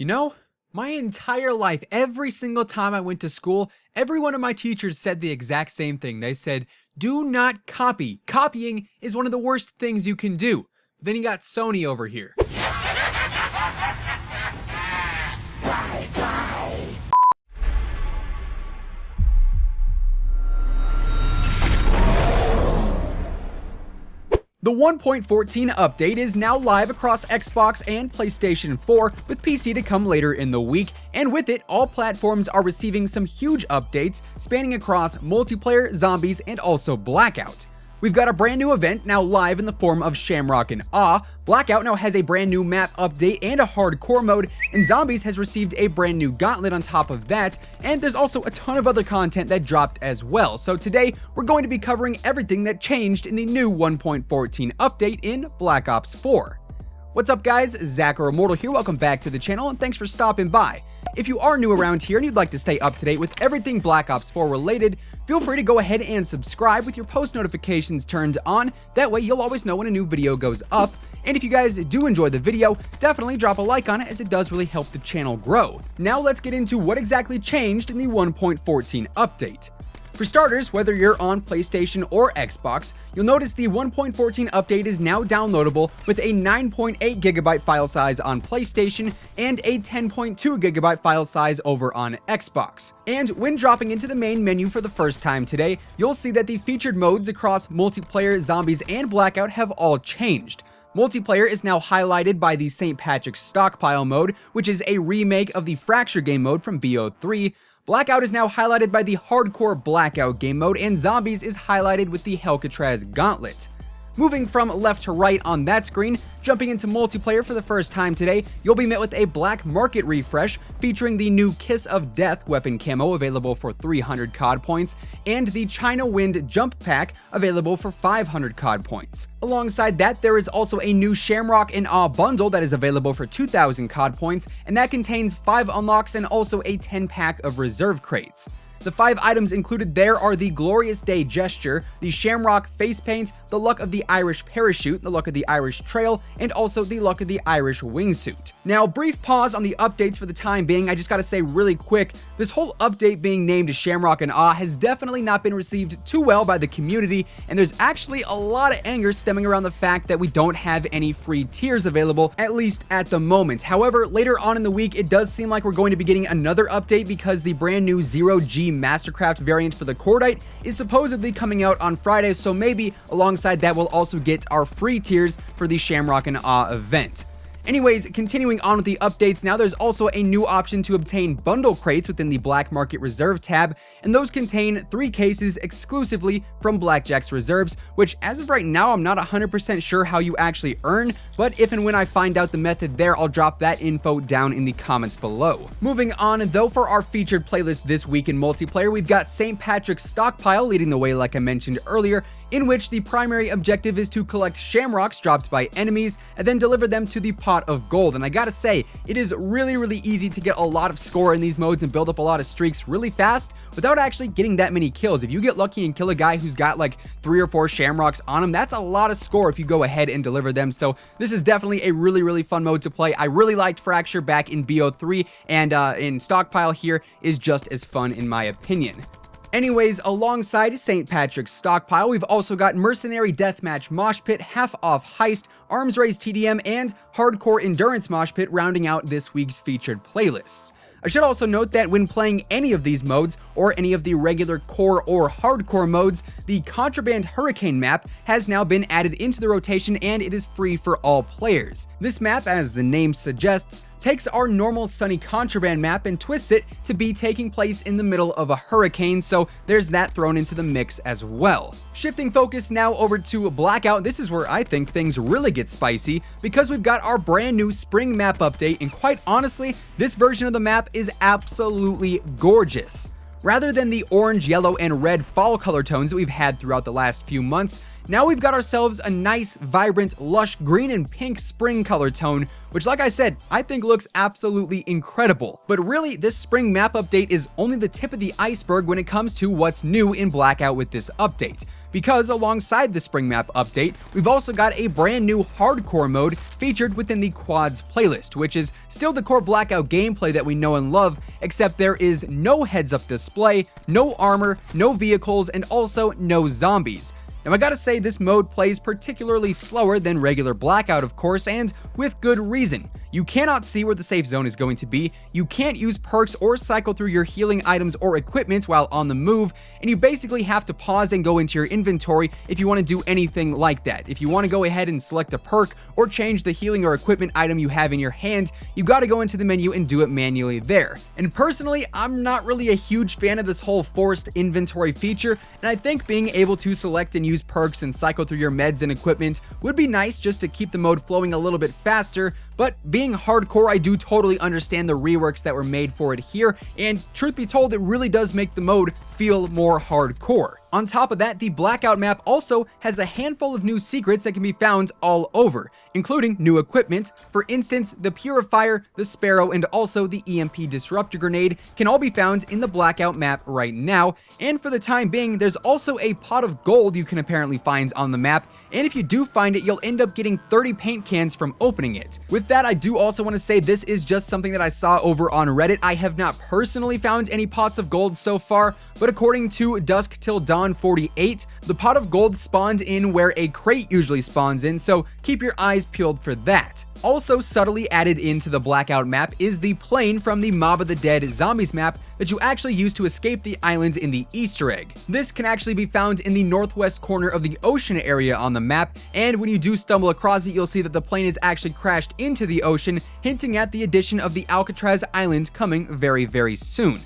You know, my entire life, every single time I went to school, every one of my teachers said the exact same thing. They said, do not copy. Copying is one of the worst things you can do. Then you got Sony over here. The 1.14 update is now live across Xbox and PlayStation 4, with PC to come later in the week, and with it, all platforms are receiving some huge updates spanning across multiplayer, zombies, and also Blackout. We've got a brand new event now live in the form of Shamrock Awe. Blackout now has a brand new map update and a hardcore mode, and Zombies has received a brand new gauntlet on top of that, and there's also a ton of other content that dropped as well. So today, we're going to be covering everything that changed in the new 1.14 update in Black Ops 4. What's up guys, Zach or Immortal here, welcome back to the channel and thanks for stopping by. If you are new around here and you'd like to stay up to date with everything Black Ops 4 related, feel free to go ahead and subscribe with your post notifications turned on. That way you'll always know when a new video goes up. And if you guys do enjoy the video, definitely drop a like on it as it does really help the channel grow. Now let's get into what exactly changed in the 1.14 update. For starters, whether you're on PlayStation or Xbox, you'll notice the 1.14 update is now downloadable with a 9.8GB file size on PlayStation and a 10.2GB file size over on Xbox. And when dropping into the main menu for the first time today, you'll see that the featured modes across multiplayer, zombies, and Blackout have all changed. Multiplayer is now highlighted by the St. Patrick's Stockpile mode, which is a remake of the Fracture game mode from BO3. Blackout is now highlighted by the Hardcore Blackout game mode, and Zombies is highlighted with the Helcatraz Gauntlet. Moving from left to right on that screen, jumping into multiplayer for the first time today, you'll be met with a Black Market refresh featuring the new Kiss of Death weapon camo available for 300 COD points, and the China Wind Jump Pack available for 500 COD points. Alongside that, there is also a new Shamrock Awe bundle that is available for 2,000 COD points, and that contains 5 unlocks and also a 10-pack of reserve crates. The 5 items included there are the Glorious Day Gesture, the Shamrock Face Paint, the Luck of the Irish Parachute, the Luck of the Irish Trail, and also the Luck of the Irish Wingsuit. Now, brief pause on the updates for the time being. I just gotta say really quick, this whole update being named Shamrock Awe has definitely not been received too well by the community, and there's actually a lot of anger stemming around the fact that we don't have any free tiers available, at least at the moment. However, later on in the week, it does seem like we're going to be getting another update because the brand new 0G Mastercraft variant for the Cordite is supposedly coming out on Friday, so maybe alongside that we'll also get our free tiers for the Shamrock Awe event. Anyways, continuing on with the updates now, there's also a new option to obtain bundle crates within the Black Market Reserve tab, and those contain 3 cases exclusively from Blackjack's Reserves, which as of right now, I'm not 100% sure how you actually earn, but if and when I find out the method there, I'll drop that info down in the comments below. Moving on though, for our featured playlist this week in multiplayer, we've got St. Patrick's Stockpile leading the way like I mentioned earlier, in which the primary objective is to collect shamrocks dropped by enemies and then deliver them to the pot of gold. And I gotta say, it is really easy to get a lot of score in these modes and build up a lot of streaks really fast without actually getting that many kills. If you get lucky and kill a guy who's got like 3 or 4 shamrocks on him, that's a lot of score if you go ahead and deliver them. So this is definitely a really fun mode to play. I really liked Fracture back in BO3, and in Stockpile here is just as fun in my opinion. Anyways, alongside St. Patrick's Stockpile, we've also got Mercenary Deathmatch Mosh Pit, Half Off Heist, Arms Race TDM, and Hardcore Endurance Mosh Pit rounding out this week's featured playlists. I should also note that when playing any of these modes, or any of the regular core or hardcore modes, the Contraband Hurricane Map has now been added into the rotation and it is free for all players. This map, as the name suggests, takes our normal sunny Contraband map and twists it to be taking place in the middle of a hurricane, so there's that thrown into the mix as well. Shifting focus now over to Blackout, this is where I think things really get spicy because we've got our brand new spring map update, and quite honestly, this version of the map is absolutely gorgeous. Rather than the orange, yellow, and red fall color tones that we've had throughout the last few months, now we've got ourselves a nice, vibrant, lush green and pink spring color tone, which like I said, I think looks absolutely incredible. But really, this spring map update is only the tip of the iceberg when it comes to what's new in Blackout with this update. because alongside the Spring Map update, we've also got a brand new hardcore mode featured within the Quads playlist, which is still the core Blackout gameplay that we know and love, except there is no heads-up display, no armor, no vehicles, and also no zombies. Now I gotta say, this mode plays particularly slower than regular Blackout, of course, and with good reason. You cannot see where the safe zone is going to be, you can't use perks or cycle through your healing items or equipment while on the move, and you basically have to pause and go into your inventory if you want to do anything like that. If you want to go ahead and select a perk or change the healing or equipment item you have in your hand, you gotta go into the menu and do it manually there. And personally, I'm not really a huge fan of this whole forced inventory feature, and I think being able to select and use perks and cycle through your meds and equipment would be nice just to keep the mode flowing a little bit faster. But being hardcore, I do totally understand the reworks that were made for it here, and truth be told, it really does make the mode feel more hardcore. On top of that, the Blackout map also has a handful of new secrets that can be found all over, including new equipment. For instance, the Purifier, the Sparrow, and also the EMP Disruptor Grenade can all be found in the Blackout map right now, and for the time being, there's also a pot of gold you can apparently find on the map, and if you do find it, you'll end up getting 30 paint cans from opening it. With that, I do also want to say this is just something that I saw over on Reddit. I have not personally found any pots of gold so far, but according to Dusk Till Dawn 48, the pot of gold spawned in where a crate usually spawns in, so keep your eyes peeled for that. Also subtly added into the Blackout map is the plane from the Mob of the Dead Zombies map that you actually use to escape the island in the Easter egg. This can actually be found in the northwest corner of the ocean area on the map, and when you do stumble across it, you'll see that the plane is actually crashed into the ocean, hinting at the addition of the Alcatraz Island coming very, very soon.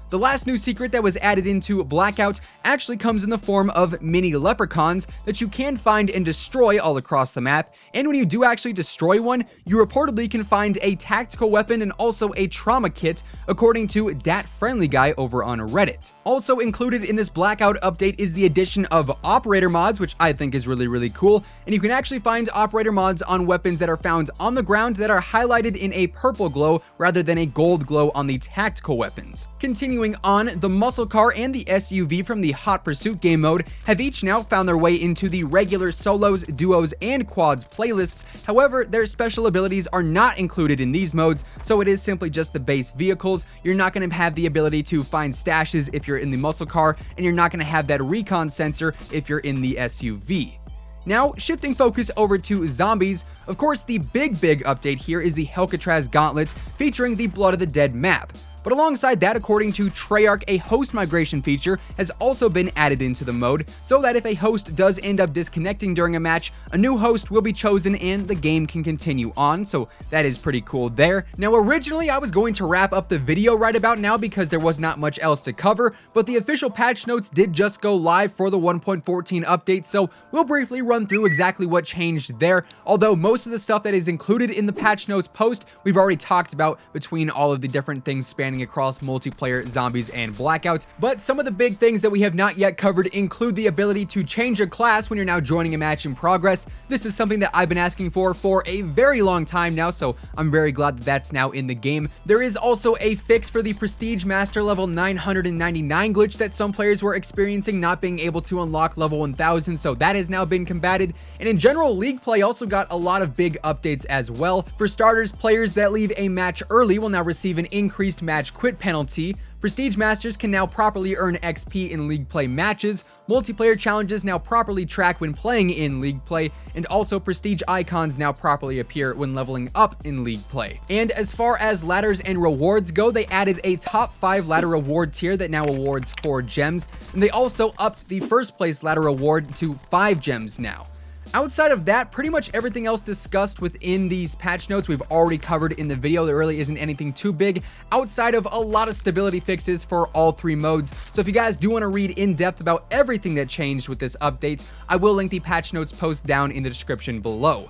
The last new secret that was added into Blackout actually comes in the form of mini leprechauns that you can find and destroy all across the map, and when you do actually destroy one, you reportedly can find a tactical weapon and also a trauma kit, according to Dat Friendly Guy over on Reddit. Also included in this Blackout update is the addition of operator mods, which I think is really, really cool, and you can actually find operator mods on weapons that are found on the ground that are highlighted in a purple glow rather than a gold glow on the tactical weapons. Continuing on, the muscle car and the SUV from the Hot Pursuit game mode have each now found their way into the regular solos, duos, and quads playlists. However, their special abilities are not included in these modes, so it is simply just the base vehicles. You're not going to have the ability to find stashes if you're in the muscle car, and you're not going to have that recon sensor if you're in the SUV. Now, shifting focus over to zombies, of course the big update here is the Alcatraz Gauntlet featuring the Blood of the Dead map. But alongside that, according to Treyarch, a host migration feature has also been added into the mode, so that if a host does end up disconnecting during a match, a new host will be chosen and the game can continue on, so that is pretty cool there. Now, originally I was going to wrap up the video right about now because there was not much else to cover, but the official patch notes did just go live for the 1.14 update, so we'll briefly run through exactly what changed there, although most of the stuff that is included in the patch notes post, we've already talked about between all of the different things spanning across multiplayer, zombies, and blackouts. But some of the big things that we have not yet covered include the ability to change a class when you're now joining a match in progress. This is something that I've been asking for a very long time now, so I'm very glad that that's now in the game. There is also a fix for the Prestige Master level 999 glitch that some players were experiencing, not being able to unlock level 1000, so that has now been combated. And in general, League play also got a lot of big updates as well. For starters, players that leave a match early will now receive an increased match quit penalty. Prestige Masters can now properly earn XP in League play matches. Multiplayer challenges now properly track when playing in League play, and also Prestige icons now properly appear when leveling up in League play. And as far as ladders and rewards go, they added a top 5 ladder reward tier that now awards 4 gems, and they also upped the first place ladder reward to 5 gems now. Outside of that, pretty much everything else discussed within these patch notes we've already covered in the video. There really isn't anything too big outside of a lot of stability fixes for all 3 modes. So if you guys do want to read in depth about everything that changed with this update, I will link the patch notes post down in the description below.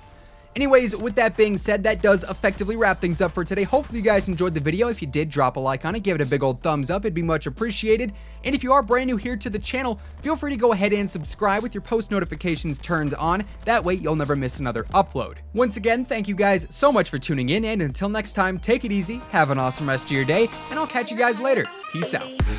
Anyways, with that being said, that does effectively wrap things up for today. Hopefully you guys enjoyed the video. If you did, drop a like on it, give it a big old thumbs up. It'd be much appreciated. And if you are brand new here to the channel, feel free to go ahead and subscribe with your post notifications turned on. That way you'll never miss another upload. Once again, thank you guys so much for tuning in, and until next time, take it easy, have an awesome rest of your day, and I'll catch you guys later. Peace out.